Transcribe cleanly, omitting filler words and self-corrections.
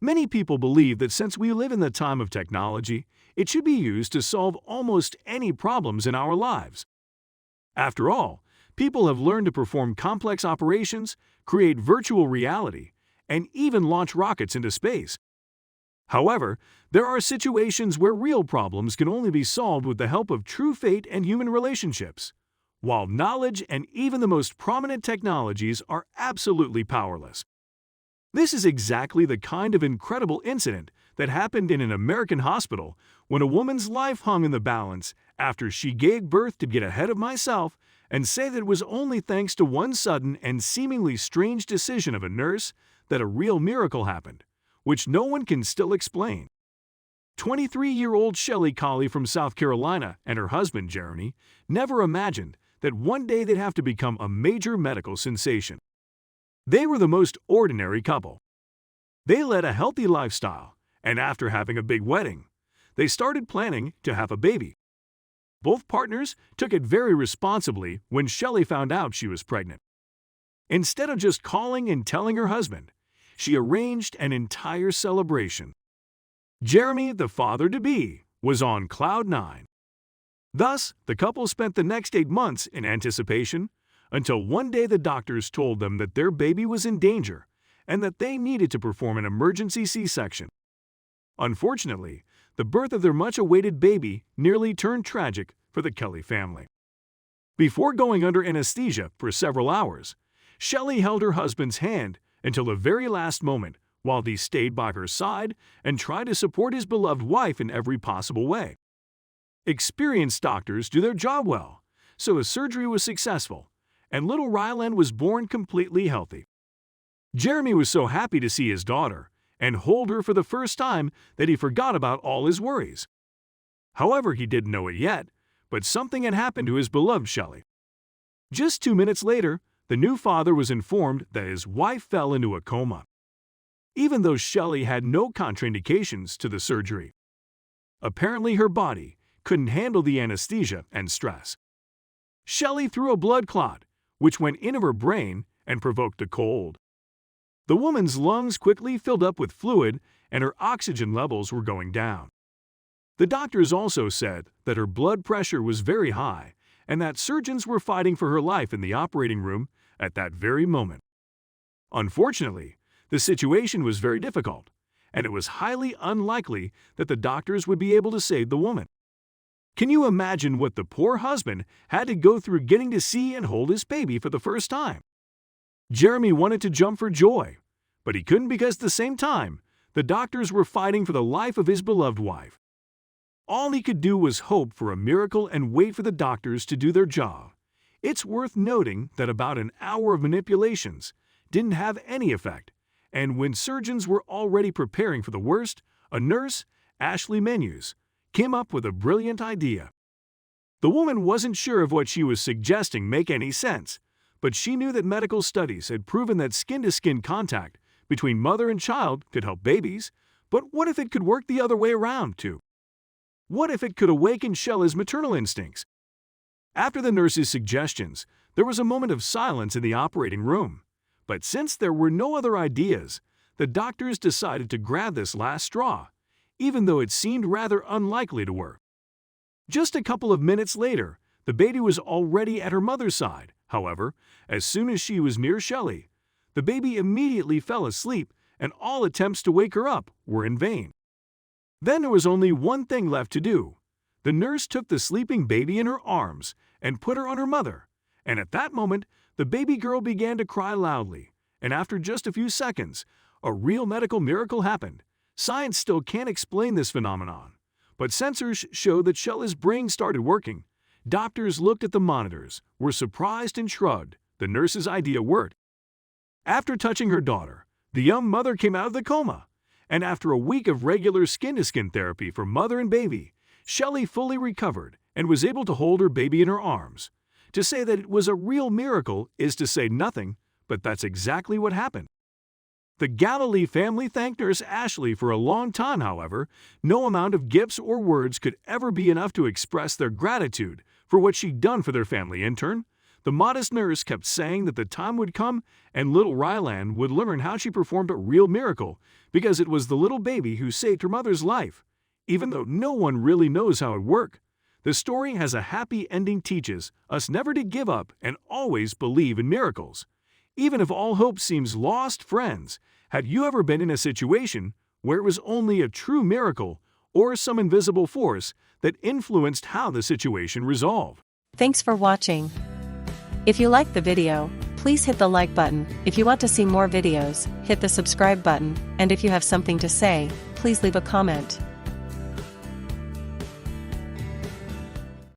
Many people believe that since we live in the time of technology, it should be used to solve almost any problems in our lives. After all, people have learned to perform complex operations, create virtual reality, and even launch rockets into space. However, there are situations where real problems can only be solved with the help of true fate and human relationships, while knowledge and even the most prominent technologies are absolutely powerless. This is exactly the kind of incredible incident that happened in an American hospital when a woman's life hung in the balance after she gave birth. To get ahead of myself and say that it was only thanks to one sudden and seemingly strange decision of a nurse that a real miracle happened, which no one can still explain. 23-year-old Shelley Colley from South Carolina and her husband Jeremy never imagined that one day they'd have to become a major medical sensation. They were the most ordinary couple. They led a healthy lifestyle, and after having a big wedding, they started planning to have a baby. Both partners took it very responsibly when Shelley found out she was pregnant. Instead of just calling and telling her husband, she arranged an entire celebration. Jeremy, the father-to-be, was on cloud nine. Thus, the couple spent the next 8 months in anticipation until one day the doctors told them that their baby was in danger and that they needed to perform an emergency C-section. Unfortunately, the birth of their much-awaited baby nearly turned tragic for the Kelly family. Before going under anesthesia for several hours, Shelley held her husband's hand until the very last moment while he stayed by her side and tried to support his beloved wife in every possible way. Experienced doctors do their job well, so the surgery was successful, and little Ryland was born completely healthy. Jeremy was so happy to see his daughter and hold her for the first time that he forgot about all his worries. However, he didn't know it yet, but something had happened to his beloved Shelley. Just 2 minutes later, the new father was informed that his wife fell into a coma, even though Shelley had no contraindications to the surgery. Apparently, her body couldn't handle the anesthesia and stress. Shelley threw a blood clot, which went into her brain and provoked a cold. The woman's lungs quickly filled up with fluid and her oxygen levels were going down. The doctors also said that her blood pressure was very high and that surgeons were fighting for her life in the operating room at that very moment. Unfortunately, the situation was very difficult, and it was highly unlikely that the doctors would be able to save the woman. Can you imagine what the poor husband had to go through getting to see and hold his baby for the first time? Jeremy wanted to jump for joy, but he couldn't because at the same time, the doctors were fighting for the life of his beloved wife. All he could do was hope for a miracle and wait for the doctors to do their job. It's worth noting that about an hour of manipulations didn't have any effect, and when surgeons were already preparing for the worst, a nurse, Ashley Menus, came up with a brilliant idea. The woman wasn't sure if what she was suggesting made any sense, but she knew that medical studies had proven that skin-to-skin contact between mother and child could help babies, but what if it could work the other way around, too? What if it could awaken Shelley's maternal instincts? After the nurse's suggestions, there was a moment of silence in the operating room. But since there were no other ideas, the doctors decided to grab this last straw, even though it seemed rather unlikely to work. Just a couple of minutes later, the baby was already at her mother's side. However, as soon as she was near Shelley, the baby immediately fell asleep and all attempts to wake her up were in vain. Then there was only one thing left to do. The nurse took the sleeping baby in her arms and put her on her mother, and at that moment, the baby girl began to cry loudly, and after just a few seconds, a real medical miracle happened. Science still can't explain this phenomenon, but sensors showed that Shelley's brain started working. Doctors looked at the monitors, were surprised and shrugged. The nurse's idea worked. After touching her daughter, the young mother came out of the coma, and after a week of regular skin-to-skin therapy for mother and baby, Shelley fully recovered and was able to hold her baby in her arms. To say that it was a real miracle is to say nothing, but that's exactly what happened. The Galilee family thanked Nurse Ashley for a long time. However, no amount of gifts or words could ever be enough to express their gratitude for what she'd done for their family intern. The modest nurse kept saying that the time would come and little Rylan would learn how she performed a real miracle because it was the little baby who saved her mother's life. Even though no one really knows how it worked, the story has a happy ending teaches us never to give up and always believe in miracles. Even if all hope seems lost, friends, had you ever been in a situation where it was only a true miracle or some invisible force that influenced how the situation resolved? Thanks for watching. If you liked the video, please hit the like button. If you want to see more videos, hit the subscribe button, and if you have something to say, please leave a comment.